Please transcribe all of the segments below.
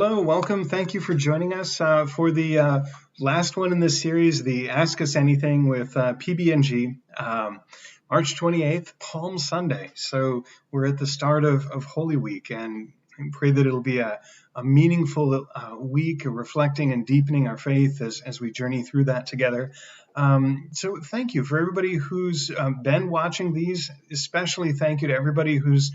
Hello, welcome. Thank you for joining us for the last one in this series, the Ask Us Anything with PB&G, March 28th, Palm Sunday. So we're at the start of Holy Week, and I pray that it'll be a meaningful week of reflecting and deepening our faith as we journey through that together. So thank you for everybody who's been watching these, especially thank you to everybody who's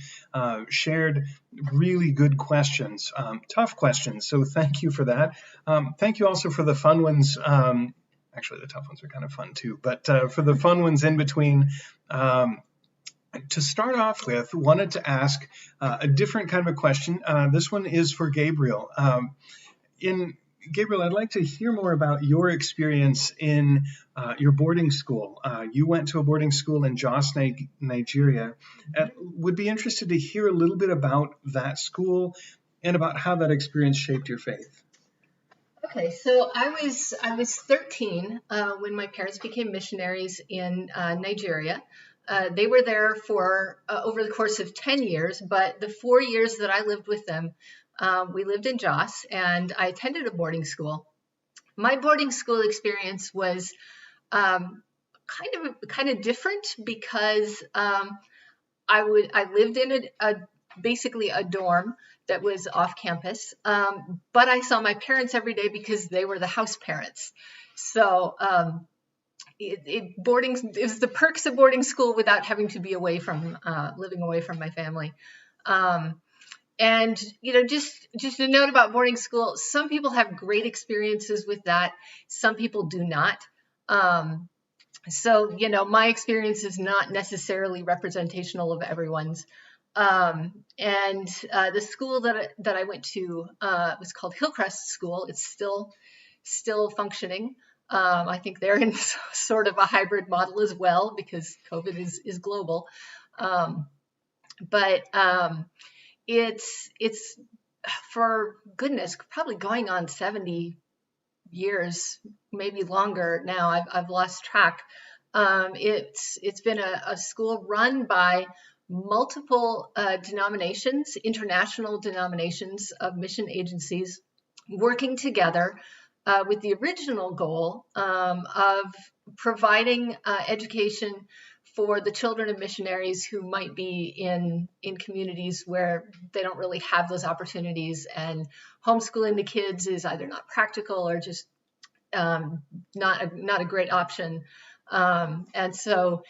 shared really good questions, tough questions. So thank you for that. Thank you also for the fun ones. Actually, the tough ones are kind of fun too, but for the fun ones in between. To start off with, wanted to ask a different kind of a question. This one is for Gabriel. Gabriel, I'd like to hear more about your experience in your boarding school. You went to a boarding school in Jos, Nigeria. Would be interested to hear a little bit about that school and about how that experience shaped your faith. Okay, so I was 13 when my parents became missionaries in Nigeria. They were there for over the course of 10 years, but the 4 years that I lived with them, we lived in Jos, and I attended a boarding school. My boarding school experience was kind of different because I lived in basically a dorm that was off campus, but I saw my parents every day because they were the house parents. So it was the perks of boarding school without having to be living away from my family. And just a note about boarding school, some people have great experiences with that. Some people do not. So my experience is not necessarily representational of everyone's. And the school that I went to was called Hillcrest School. It's still functioning. I think they're in sort of a hybrid model as well because COVID is global. But it's for goodness, probably going on 70 years, maybe longer now. I've lost track. It's been a school run by multiple denominations, international denominations of mission agencies working together with the original goal of providing education for the children of missionaries who might be in communities where they don't really have those opportunities, and homeschooling the kids is either not practical or just not a great option. And so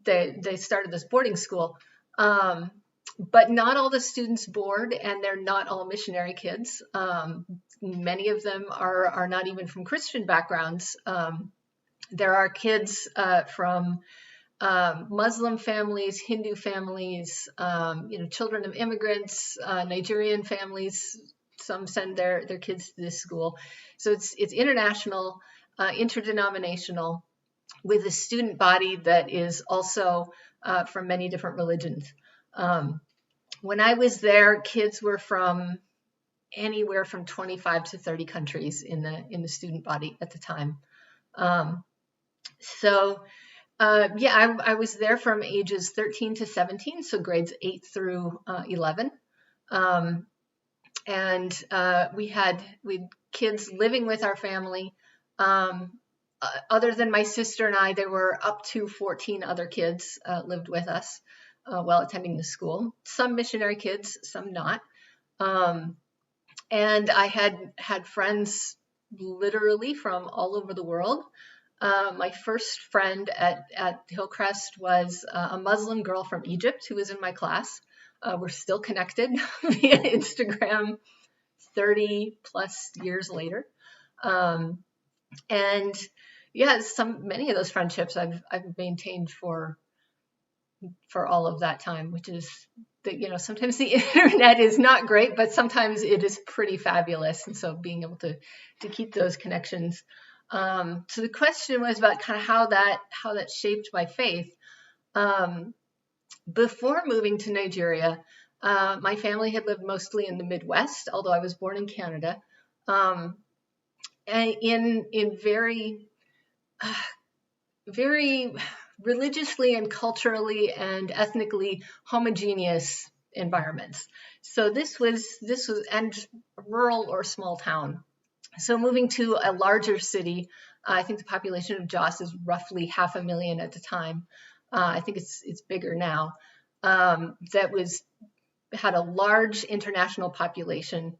they started this boarding school. But not all the students board, and they're not all missionary kids. Many of them are not even from Christian backgrounds. There are kids from Muslim families, Hindu families, children of immigrants, Nigerian families. Some send their kids to this school. So it's international, interdenominational, with a student body that is also from many different religions. When I was there, kids were from anywhere from 25 to 30 countries in the student body at the time. I was there from ages 13 to 17, so grades 8 through 11. We had kids living with our family. Other than my sister and I, there were up to 14 other kids lived with us while attending the school. Some missionary kids, some not. And I had friends literally from all over the world. My first friend at Hillcrest was a Muslim girl from Egypt who was in my class. We're still connected via Instagram 30 plus years later. Many of those friendships I've maintained for all of that time, which is that, sometimes the internet is not great, but sometimes it is pretty fabulous. And so being able to keep those connections. So the question was about kind of how that shaped my faith. Before moving to Nigeria, my family had lived mostly in the Midwest, although I was born in Canada, and in very, very religiously and culturally and ethnically homogeneous environments. So this was and rural or small town. So moving to a larger city, I think the population of Joss is roughly 500,000 at the time. I think it's bigger now. That had a large international population.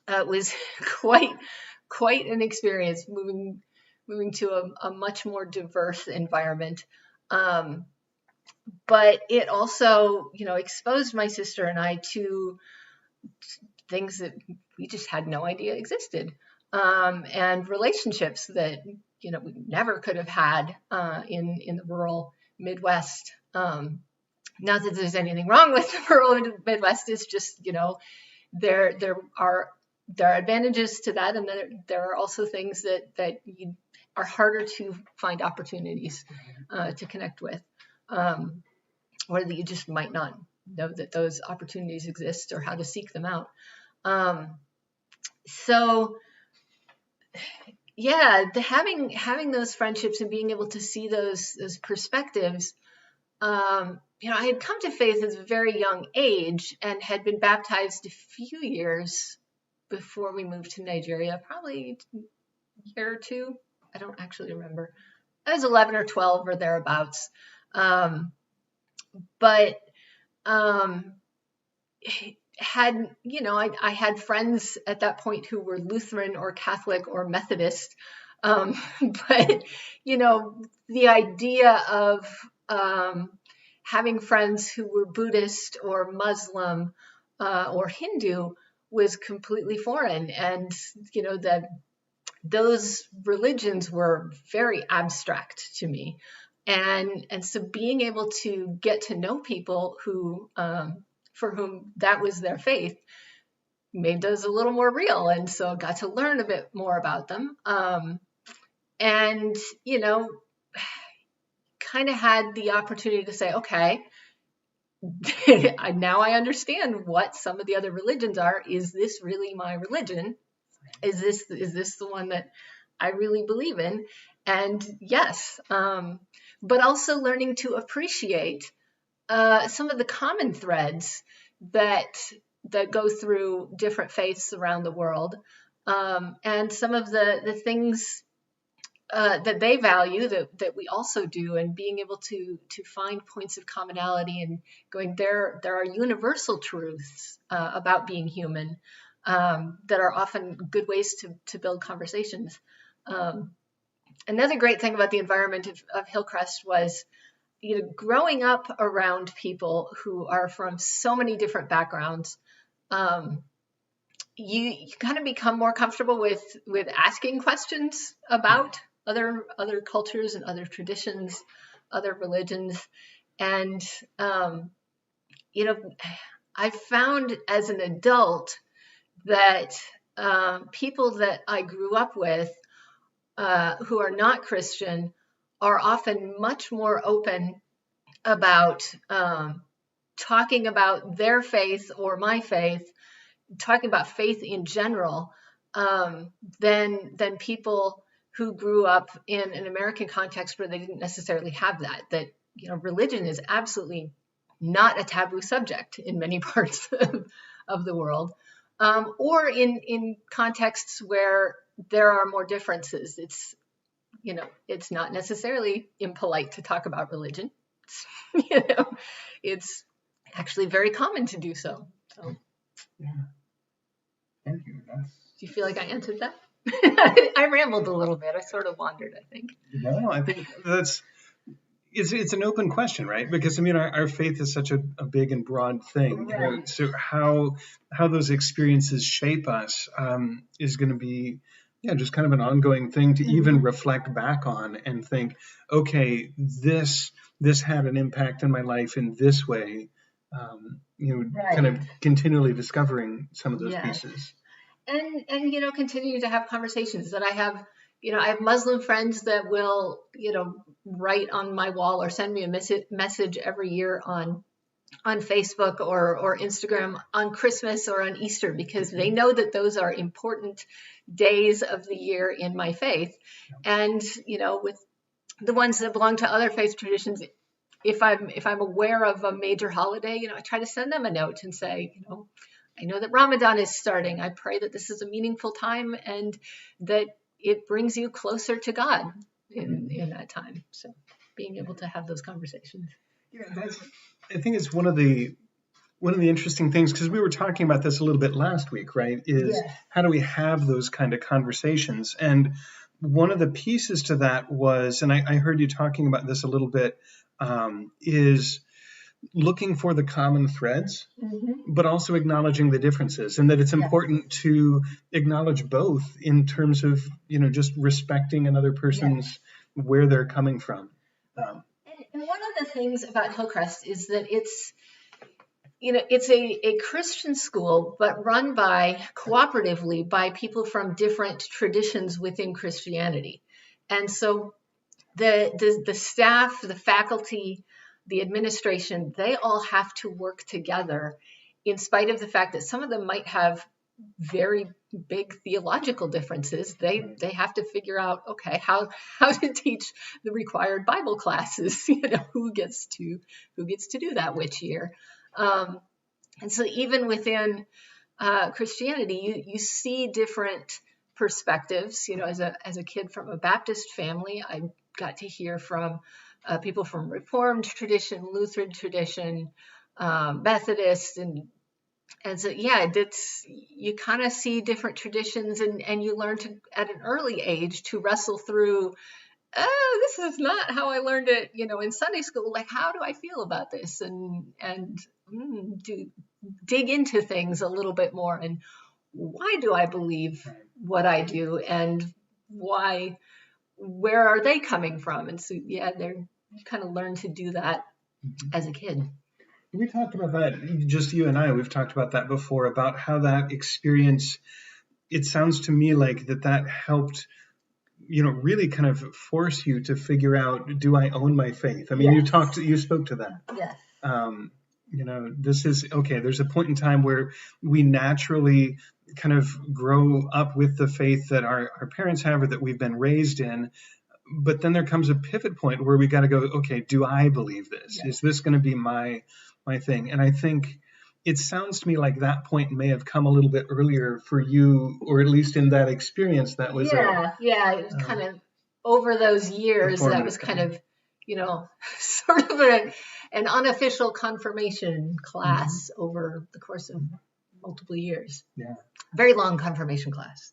It was quite an experience moving to a much more diverse environment. But it also, exposed my sister and I to things that we just had no idea existed, and relationships that we never could have had in the rural Midwest. Not that there's anything wrong with the rural Midwest. It's just there are advantages to that, and there are also things that you are harder to find opportunities to connect with, or that you just might not know that those opportunities exist or how to seek them out. So yeah, having those friendships and being able to see those perspectives. I had come to faith at a very young age and had been baptized a few years before we moved to Nigeria, probably a year or two. I don't actually remember. I was 11 or 12 or thereabouts. I had friends at that point who were Lutheran or Catholic or Methodist. But the idea of having friends who were Buddhist or Muslim or Hindu was completely foreign. And, that those religions were very abstract to me. And so being able to get to know people who, for whom that was their faith, made those a little more real. And so I got to learn a bit more about them. And, kind of had the opportunity to say, okay, now I understand what some of the other religions are. Is this really my religion? Is this the one that I really believe in? And yes, but also learning to appreciate some of the common threads that go through different faiths around the world, and some of the things that they value that we also do, and being able to find points of commonality and going, there are universal truths about being human that are often good ways to build conversations. Another great thing about the environment of Hillcrest was, growing up around people who are from so many different backgrounds. You kind of become more comfortable with asking questions about other cultures and other traditions, other religions. And, I found as an adult that people that I grew up with who are not Christian are often much more open about talking about their faith or my faith, talking about faith in general, than people who grew up in an American context where they didn't necessarily have that religion is absolutely not a taboo subject in many parts of the world, or in contexts where there are more differences. It's not necessarily impolite to talk about religion. It's actually very common to do so. So yeah. Thank you. Do you feel like I answered that? I rambled a little bit. I sort of wandered, I think. No, I think it's an open question, right? Because our faith is such a big and broad thing. Right. So how those experiences shape us is going to be just kind of an ongoing thing to even reflect back on and think, okay, this had an impact in my life in this way. Right. Kind of continually discovering some of those pieces. And continue to have conversations that I have. I have Muslim friends that will, write on my wall or send me a message every year on Facebook or Instagram on Christmas or on Easter, because they know that those are important days of the year in my faith. And, with the ones that belong to other faith traditions, if I'm aware of a major holiday, I try to send them a note and say, I know that Ramadan is starting. I pray that this is a meaningful time and that it brings you closer to God in that time. So being able to have those conversations. Yeah, I think it's one of the interesting things, because we were talking about this a little bit last week, right? Is how do we have those kind of conversations? And one of the pieces to that was, and I heard you talking about this a little bit, is looking for the common threads, but also acknowledging the differences, and that it's important to acknowledge both in terms of, just respecting another person's where they're coming from. And one of the things about Hillcrest is that it's a Christian school, but run cooperatively by people from different traditions within Christianity. And so the staff, the faculty, the administration, they all have to work together in spite of the fact that some of them might have very big theological differences. They have to figure out, okay, how to teach the required Bible classes, who gets to do that which year. And so even within Christianity, you see different perspectives. As a kid from a Baptist family, I got to hear from people from Reformed tradition, Lutheran tradition, Methodist, and so you kind of see different traditions, and you learn to at an early age to wrestle through. This is not how I learned it, in Sunday school. Like, how do I feel about this? And dig into things a little bit more. And why do I believe what I do? And where are they coming from? And so, you kind of learn to do that as a kid. We talked about that, just you and I, we've talked about that before, about how that experience, it sounds to me like that helped, really kind of force you to figure out, do I own my faith? I mean, you spoke to that. Yes. This is, okay, there's a point in time where we naturally kind of grow up with the faith that our parents have or that we've been raised in. But then there comes a pivot point where we got to go, okay, do I believe this? Is this going to be my thing? And I think it sounds to me like that point may have come a little bit earlier for you, or at least in that experience that was. It was kind of over those years. That was kind of, sort of an unofficial confirmation class over the course of multiple years. Yeah. Very long confirmation class.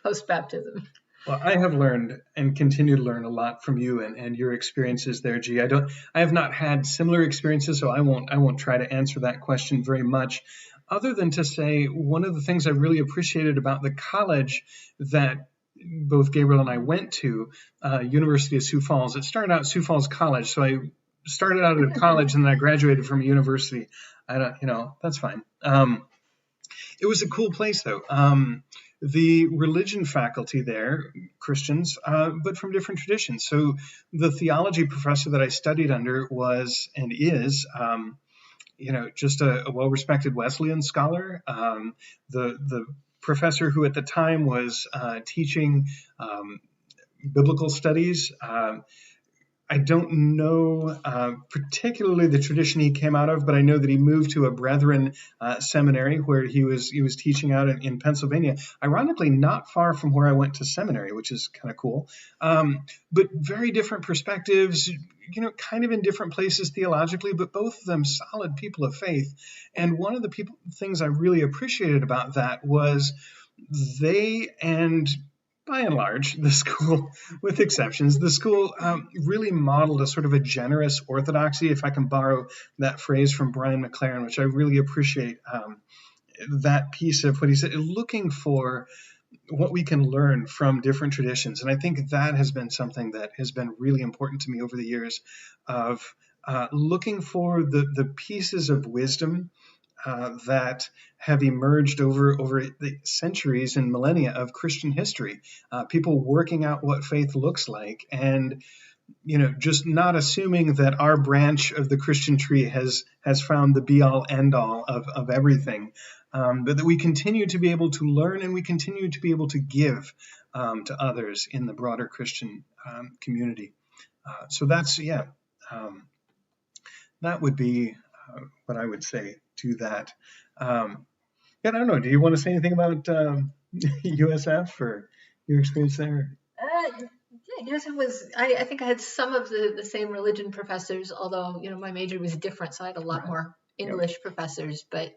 Post-baptism. Well, I have learned and continue to learn a lot from you and your experiences there, G. I have not had similar experiences, so I won't try to answer that question very much, other than to say one of the things I really appreciated about the college that both Gabriel and I went to, University of Sioux Falls. It started out Sioux Falls College, so I started out at a college and then I graduated from a university. That's fine. It was a cool place, though. The religion faculty there, Christians, but from different traditions. So the theology professor that I studied under was and is, just a well-respected Wesleyan scholar. The professor who at the time was teaching biblical studies. I don't know particularly the tradition he came out of, but I know that he moved to a Brethren seminary where he was teaching out in Pennsylvania, ironically not far from where I went to seminary, which is kind of cool. But very different perspectives, kind of in different places theologically, but both of them solid people of faith. And one of the things I really appreciated about that was they, and by and large, the school, with exceptions, the school really modeled a sort of a generous orthodoxy, if I can borrow that phrase from Brian McLaren, which I really appreciate that piece of what he said, looking for what we can learn from different traditions. And I think that has been something that has been really important to me over the years of looking for the pieces of wisdom that have emerged over the centuries and millennia of Christian history, people working out what faith looks like, and just not assuming that our branch of the Christian tree has found the be-all, end-all of everything, but that we continue to be able to learn and we continue to be able to give to others in the broader Christian community. So that's, That would be what I would say to that. I don't know. Do you want to say anything about USF or your experience there? Yeah, USF was. I think I had some of the same religion professors, although my major was different, so I had a lot more English professors. But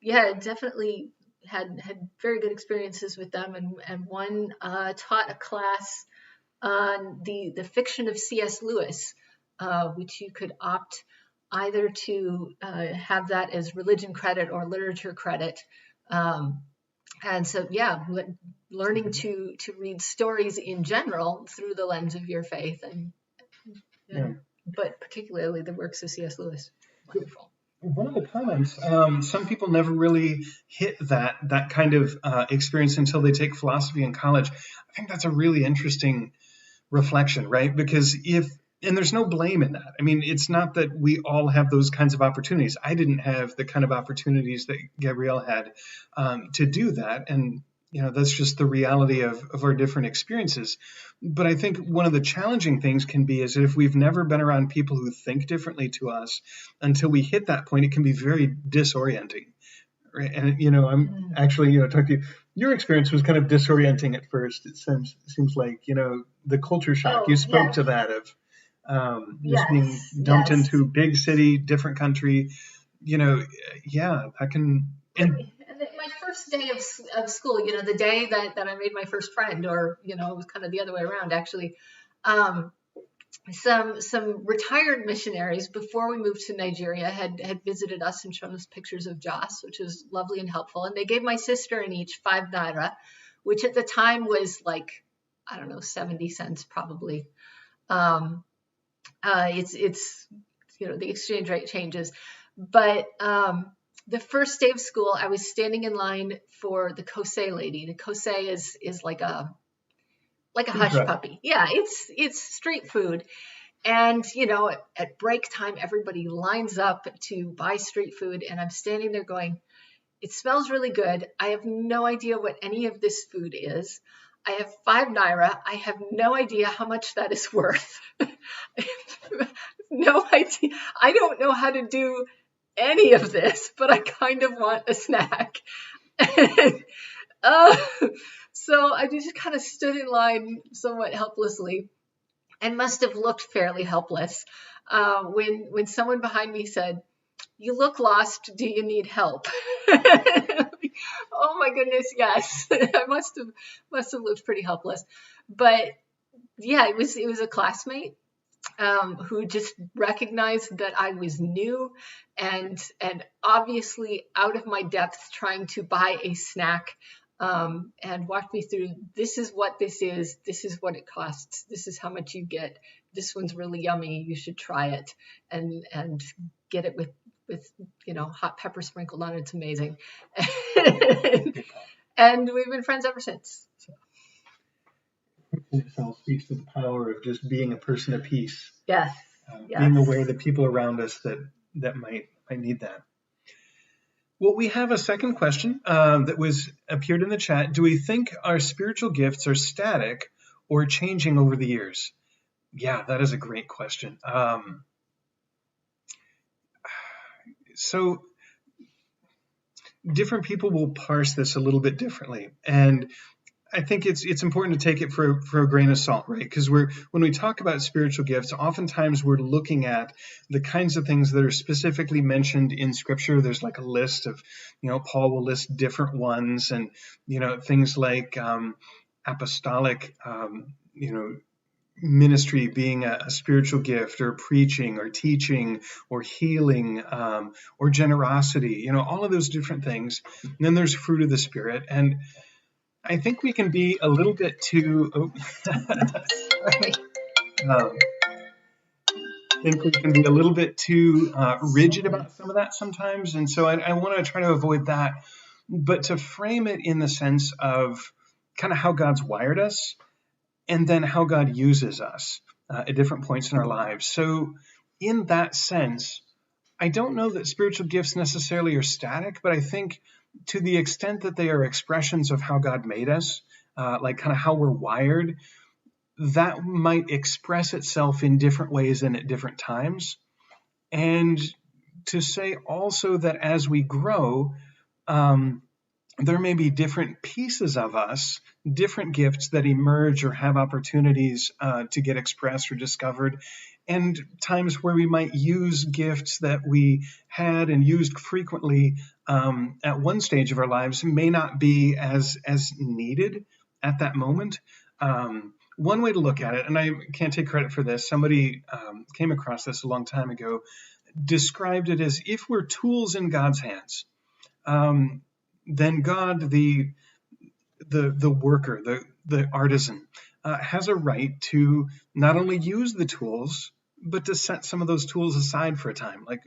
yeah, definitely had very good experiences with them, and one taught a class on the fiction of C.S. Lewis, which you could opt either to have that as religion credit or literature credit. And so, yeah, learning to read stories in general through the lens of your faith, but particularly the works of C.S. Lewis. Wonderful. One of the comments, some people never really hit that kind of experience until they take philosophy in college. I think that's a really interesting reflection, right? Because and there's no blame in that. I mean, it's not that we all have those kinds of opportunities. I didn't have the kind of opportunities that Gabrielle had to do that. And, that's just the reality of our different experiences. But I think one of the challenging things can be is that if we've never been around people who think differently to us, until we hit that point, it can be very disorienting. Right? And, I'm actually, talking to you. Your experience was kind of disorienting at first. It seems like, the culture shock. You spoke to that of just being dumped into big city, different country, that can. And my first day of school, the day that I made my first friend, or, it was kind of the other way around, actually. Some retired missionaries before we moved to Nigeria had visited us and shown us pictures of Jos, which was lovely and helpful. And they gave my sister and each 5 naira, which at the time was like, I don't know, 70 cents probably. It's the exchange rate changes. But the first day of school, I was standing in line for the kosei lady. The kosei is like a hush puppy. Yeah, it's street food. And, at break time, everybody lines up to buy street food. And I'm standing there going, it smells really good. I have no idea what any of this food is. I have 5 naira. I have no idea how much that is worth. No idea. I don't know how to do any of this, but I kind of want a snack. So I just kind of stood in line somewhat helplessly and must have looked fairly helpless when someone behind me said, "You look lost. Do you need help?" Oh my goodness, yes. I must have looked pretty helpless. But yeah, it was a classmate who just recognized that I was new and obviously out of my depth trying to buy a snack, and walked me through, this is what this is what it costs, this is how much you get, this one's really yummy, you should try it, and get it with hot pepper sprinkled on it. It's amazing. And we've been friends ever since. So. It all speaks to the power of just being a person of peace. Yes. Being aware of the people around us that might need that. Well, we have a second question that appeared in the chat. Do we think our spiritual gifts are static or changing over the years? Yeah, that is a great question. So different people will parse this a little bit differently. And I think it's important to take it for a grain of salt, right? Because when we talk about spiritual gifts, oftentimes we're looking at the kinds of things that are specifically mentioned in Scripture. There's like a list of, Paul will list different ones, and things like apostolic, ministry being a spiritual gift, or preaching, or teaching, or healing, or generosity. All of those different things. And then there's fruit of the Spirit, and I think we can be a little bit too. Rigid about some of that sometimes, and so I want to try to avoid that, but to frame it in the sense of kind of how God's wired us, and then how God uses us at different points in our lives. So, in that sense, I don't know that spiritual gifts necessarily are static, but I think, to the extent that they are expressions of how God made us, like kind of how we're wired, that might express itself in different ways and at different times. And to say also that as we grow, there may be different pieces of us, different gifts that emerge or have opportunities to get expressed or discovered, and times where we might use gifts that we had and used frequently at one stage of our lives may not be as needed at that moment. One way to look at it, and I can't take credit for this, somebody came across this a long time ago, described it as if we're tools in God's hands, then God, the worker, the artisan, has a right to not only use the tools, but to set some of those tools aside for a time. Like,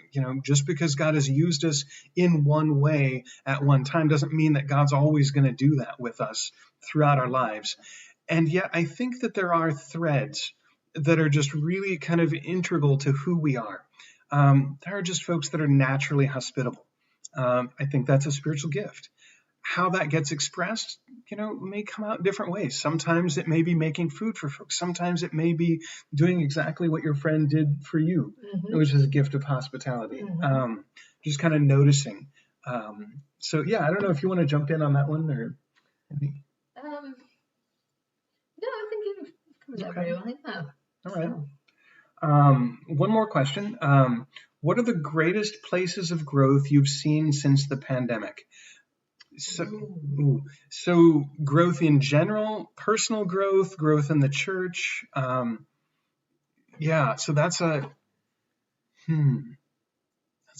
just because God has used us in one way at one time doesn't mean that God's always going to do that with us throughout our lives. And yet I think that there are threads that are just really kind of integral to who we are. There are just folks that are naturally hospitable. I think that's a spiritual gift. How that gets expressed, may come out different ways. Sometimes it may be making food for folks. Sometimes it may be doing exactly what your friend did for you, which is a gift of hospitality. Just kind of noticing. So yeah, I don't know if you want to jump in on that one or maybe. No, I think you've covered that very well. Yeah. All right. One more question. What are the greatest places of growth you've seen since the pandemic? So growth in general, personal growth in the church. So that's a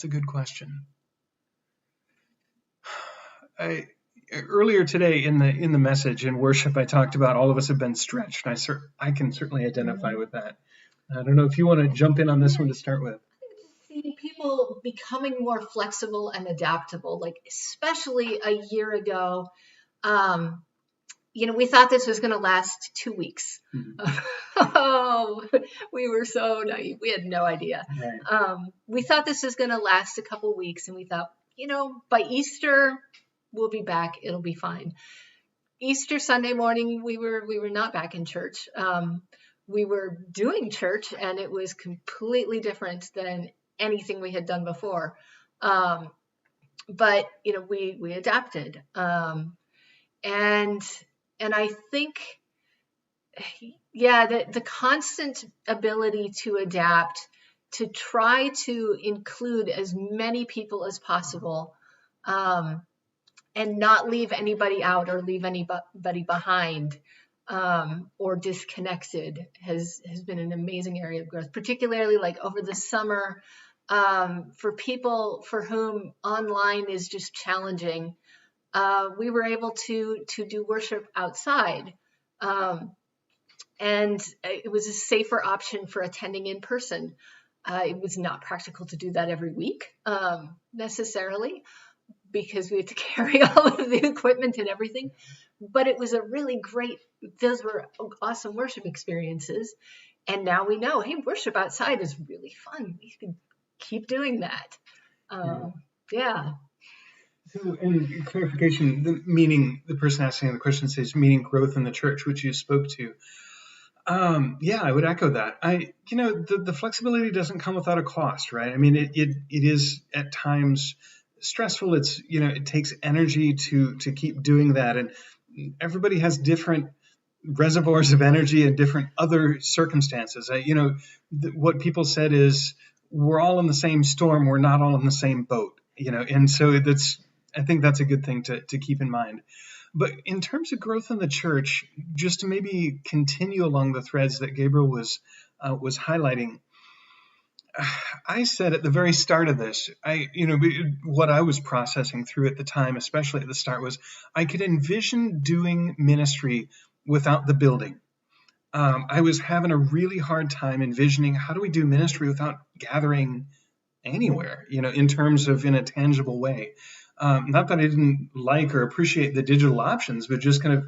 good question. Earlier today in the message in worship, I talked about all of us have been stretched. I can certainly identify with that. I don't know if you want to jump in on this one to start with. See people becoming more flexible and adaptable, like especially a year ago. We thought this was going to last 2 weeks. We were so naive. We had no idea. Right. We thought this was going to last a couple weeks, and we thought, by Easter, we'll be back. It'll be fine. Easter Sunday morning, we were not back in church. We were doing church, and it was completely different than anything we had done before. But we adapted. And I think, the constant ability to adapt, to try to include as many people as possible, and not leave anybody out or leave anybody behind, or disconnected has been an amazing area of growth, particularly like over the summer, for people for whom online is just challenging. We were able to do worship outside, and it was a safer option for attending in person. It was not practical to do that every week, necessarily, because we had to carry all of the equipment and everything. But it was those were awesome worship experiences. And now we know, hey, worship outside is really fun. We can keep doing that. Yeah. So, in clarification, the person asking the question says meaning growth in the church, which you spoke to. I would echo that. The flexibility doesn't come without a cost, right? I mean, it is at times stressful. It's, it takes energy to keep doing that. And everybody has different reservoirs of energy and different other circumstances. What people said is we're all in the same storm. We're not all in the same boat, and so I think that's a good thing to keep in mind. But in terms of growth in the church, just to maybe continue along the threads that Gabriel was highlighting, I said at the very start of this, what I was processing through at the time, especially at the start, was I could envision doing ministry without the building. I was having a really hard time envisioning how do we do ministry without gathering anywhere, in terms of in a tangible way. Not that I didn't like or appreciate the digital options, but just kind of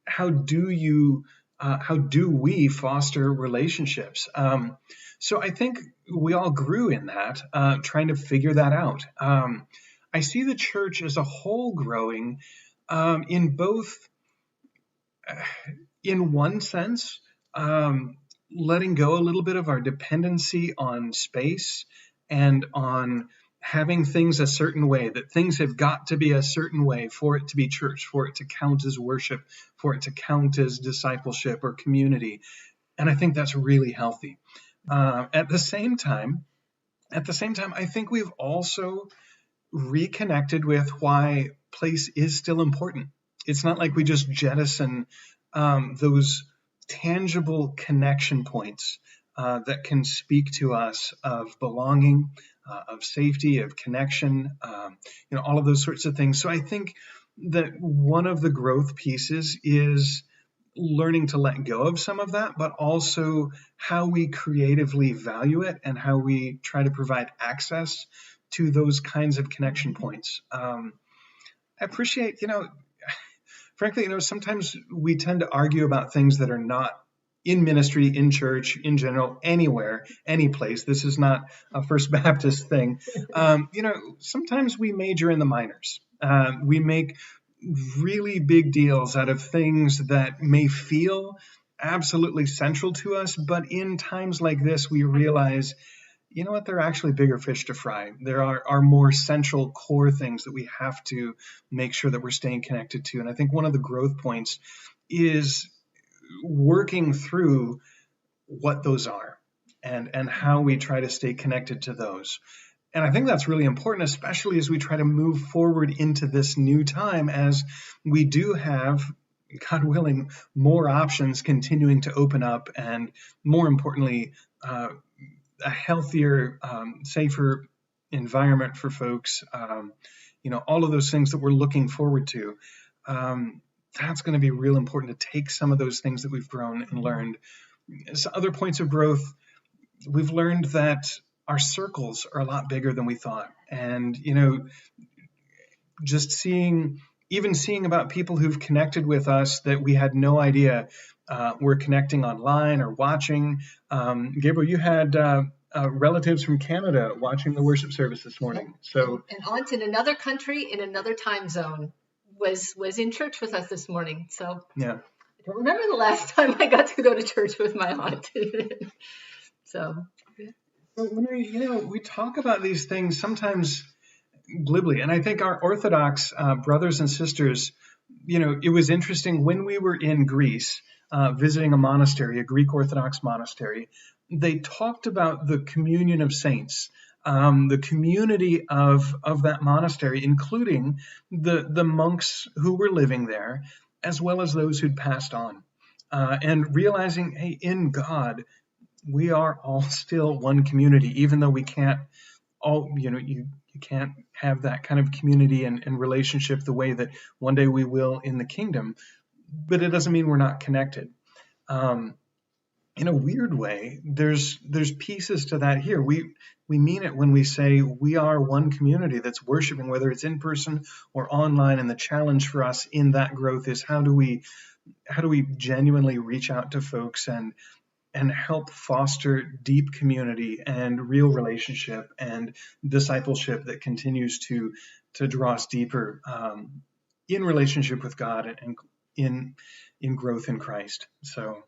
how do we foster relationships? So I think we all grew in that, trying to figure that out. I see the church as a whole growing in both in one sense, letting go a little bit of our dependency on space and on having things a certain way, that things have got to be a certain way for it to be church, for it to count as worship, for it to count as discipleship or community. And I think that's really healthy. At the same time, I think we've also reconnected with why place is still important. It's not like we just jettison those tangible connection points that can speak to us of belonging, of safety, of connection, all of those sorts of things. So I think that one of the growth pieces is learning to let go of some of that, but also how we creatively value it and how we try to provide access to those kinds of connection points. I appreciate, frankly, sometimes we tend to argue about things that are not in ministry, in church, in general, anywhere, any place. This is not a First Baptist thing. Sometimes we major in the minors. We make really big deals out of things that may feel absolutely central to us, but in times like this, we realize, you know what, there are actually bigger fish to fry. There are more central core things that we have to make sure that we're staying connected to. And I think one of the growth points is working through what those are and how we try to stay connected to those. And I think that's really important, especially as we try to move forward into this new time, as we do have, God willing, more options continuing to open up, and more importantly, a healthier, safer environment for folks. All of those things that we're looking forward to. That's going to be real important to take some of those things that we've grown and learned. So other points of growth, we've learned that our circles are a lot bigger than we thought. And, just seeing about people who've connected with us that we had no idea were connecting online or watching. Gabriel, you had relatives from Canada watching the worship service this morning. So, an aunt in another country, in another time zone, was in church with us this morning. So yeah. I don't remember the last time I got to go to church with my aunt. So when we talk about these things sometimes glibly, and I think our Orthodox brothers and sisters, it was interesting when we were in Greece visiting a monastery, a Greek Orthodox monastery. They talked about the communion of saints, the community of that monastery, including the monks who were living there, as well as those who'd passed on, and realizing, hey, in God, we are all still one community, even though we can't all, you can't have that kind of community and relationship the way that one day we will in the kingdom, but it doesn't mean we're not connected. In a weird way, there's pieces to that here. We mean it when we say we are one community that's worshiping, whether it's in person or online, and the challenge for us in that growth is how do we genuinely reach out to folks and help foster deep community and real relationship and discipleship that continues to draw us deeper in relationship with God and in growth in Christ. So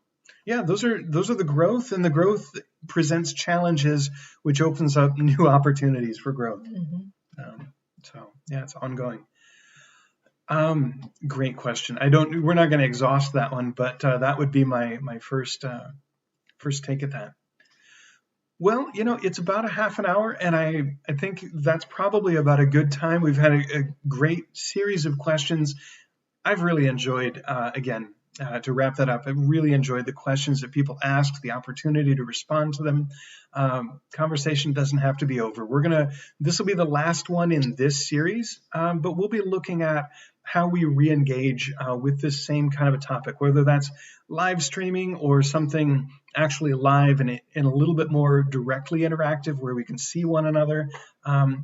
yeah, those are the growth, and the growth presents challenges, which opens up new opportunities for growth. Mm-hmm. So yeah, it's ongoing. Great question. We're not going to exhaust that one, but that would be my first take at that. Well, it's about a half an hour, and I think that's probably about a good time. We've had a great series of questions. I've really enjoyed, to wrap that up, I've really enjoyed the questions that people asked, the opportunity to respond to them. Conversation doesn't have to be over. This will be the last one in this series, but we'll be looking at how we re-engage with this same kind of a topic, whether that's live streaming or something actually live and a little bit more directly interactive where we can see one another.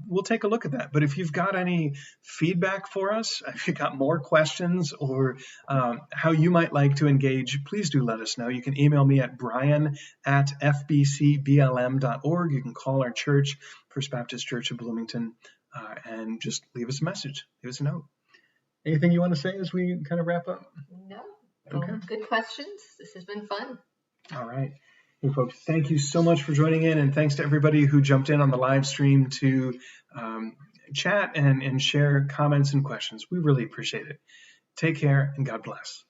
We'll take a look at that. But if you've got any feedback for us, if you've got more questions or how you might like to engage, please do let us know. You can email me at brian@fbcblm.org. You can call our church, First Baptist Church of Bloomington, and just leave us a message, leave us a note. Anything you want to say as we kind of wrap up? No. Okay. Good questions. This has been fun. All right. Hey, folks, thank you so much for joining in, and thanks to everybody who jumped in on the live stream to chat and share comments and questions. We really appreciate it. Take care, and God bless.